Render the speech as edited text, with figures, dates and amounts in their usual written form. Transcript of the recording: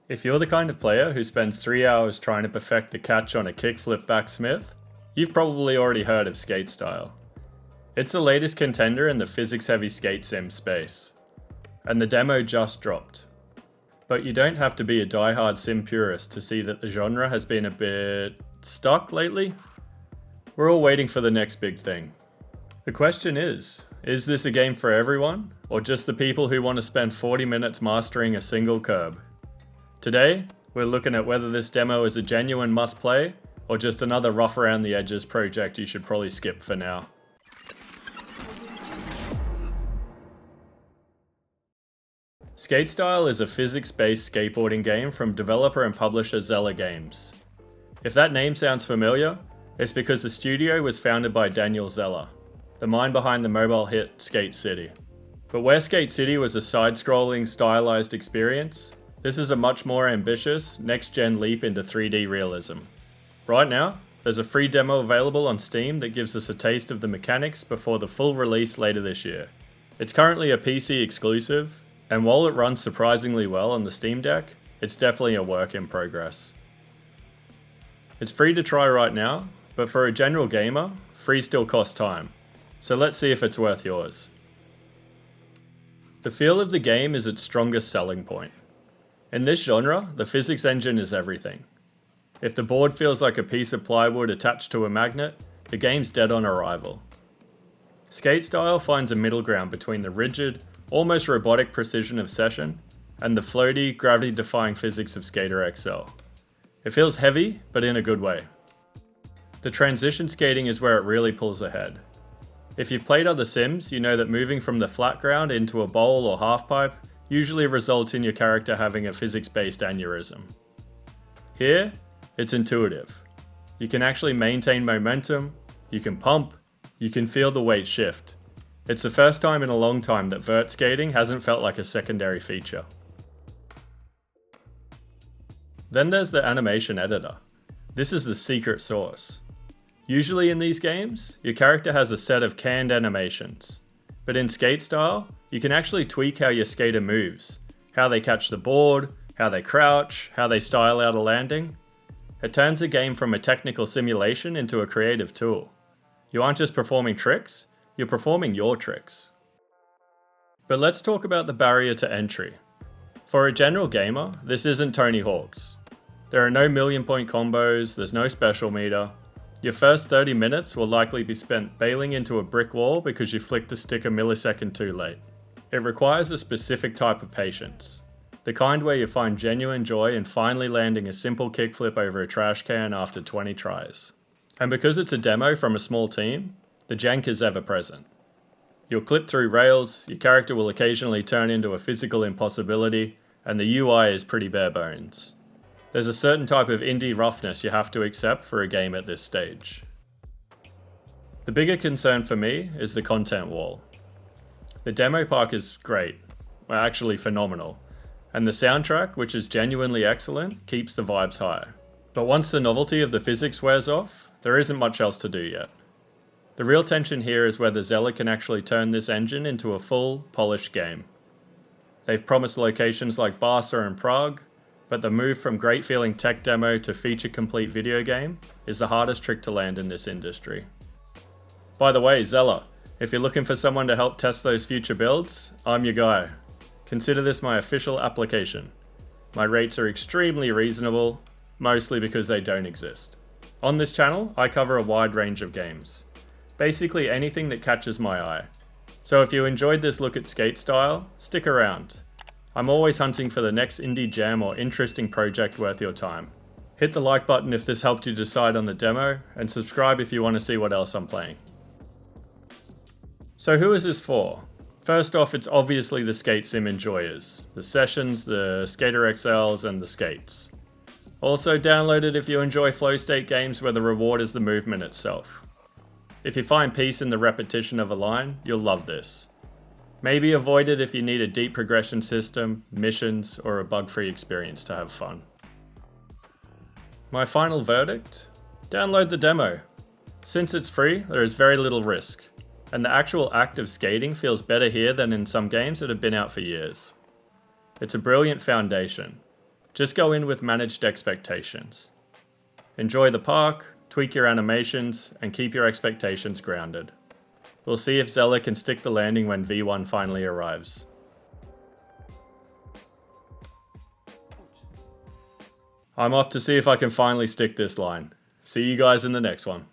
If you're the kind of player who spends 3 hours trying to perfect the catch on a kickflip backsmith, you've probably already heard of skate style. It's the latest contender in the physics-heavy skate sim space, and the demo just dropped. But you don't have to be a die-hard sim purist to see that the genre has been a bit stuck lately. We're all waiting for the next big thing. The question is this a game for everyone, or just the people who want to spend 40 minutes mastering a single curb? Today, we're looking at whether this demo is a genuine must-play, or just another rough around the edges project you should probably skip for now. Skatestyle is a physics-based skateboarding game from developer and publisher Zella Games. If that name sounds familiar, it's because the studio was founded by Daniel Zella, the mind behind the mobile hit Skate City. But where Skate City was a side-scrolling, stylized experience, this is a much more ambitious, next-gen leap into 3D realism. Right now, there's a free demo available on Steam that gives us a taste of the mechanics before the full release later this year. It's currently a PC exclusive, and while it runs surprisingly well on the Steam Deck, it's definitely a work in progress. It's free to try right now, but for a general gamer, free still costs time. So let's see if it's worth yours. The feel of the game is its strongest selling point. In this genre, the physics engine is everything. If the board feels like a piece of plywood attached to a magnet, the game's dead on arrival. Skatestyle finds a middle ground between the rigid, almost robotic precision of Session and the floaty, gravity-defying physics of Skater XL. It feels heavy, but in a good way. The transition skating is where it really pulls ahead. If you've played other sims, you know that moving from the flat ground into a bowl or halfpipe usually results in your character having a physics-based aneurysm. Here, it's intuitive. You can actually maintain momentum, you can pump, you can feel the weight shift. It's the first time in a long time that vert skating hasn't felt like a secondary feature. Then there's the animation editor. This is the secret sauce. Usually in these games, your character has a set of canned animations. But in Skatestyle, you can actually tweak how your skater moves, how they catch the board, how they crouch, how they style out a landing. It turns the game from a technical simulation into a creative tool. You aren't just performing tricks, you're performing your tricks. But let's talk about the barrier to entry. For a general gamer, this isn't Tony Hawk's. There are no million-point combos, there's no special meter. Your first 30 minutes will likely be spent bailing into a brick wall because you flicked the stick a millisecond too late. It requires a specific type of patience. The kind where you find genuine joy in finally landing a simple kickflip over a trash can after 20 tries. And because it's a demo from a small team, the jank is ever present. You'll clip through rails, your character will occasionally turn into a physical impossibility, and the UI is pretty bare bones. There's a certain type of indie roughness you have to accept for a game at this stage. The bigger concern for me is the content wall. The demo park is great, well, actually phenomenal, and the soundtrack, which is genuinely excellent, keeps the vibes high. But once the novelty of the physics wears off, there isn't much else to do yet. The real tension here is whether Zella can actually turn this engine into a full, polished game. They've promised locations like Barca and Prague, but the move from great-feeling tech demo to feature-complete video game is the hardest trick to land in this industry. By the way, Zella, if you're looking for someone to help test those future builds, I'm your guy. Consider this my official application. My rates are extremely reasonable, mostly because they don't exist. On this channel, I cover a wide range of games. Basically anything that catches my eye. So if you enjoyed this look at Skatestyle, stick around. I'm always hunting for the next indie gem or interesting project worth your time. Hit the like button if this helped you decide on the demo, and subscribe if you want to see what else I'm playing. So who is this for? First off, it's obviously the skate sim enjoyers. The Sessions, the Skater XLs, and the Skates. Also download it if you enjoy flow state games where the reward is the movement itself. If you find peace in the repetition of a line, you'll love this. Maybe avoid it if you need a deep progression system, missions, or a bug-free experience to have fun. My final verdict? Download the demo. Since it's free, there is very little risk, and the actual act of skating feels better here than in some games that have been out for years. It's a brilliant foundation. Just go in with managed expectations. Enjoy the park, tweak your animations, and keep your expectations grounded. We'll see if Zella can stick the landing when V1 finally arrives. I'm off to see if I can finally stick this line. See you guys in the next one.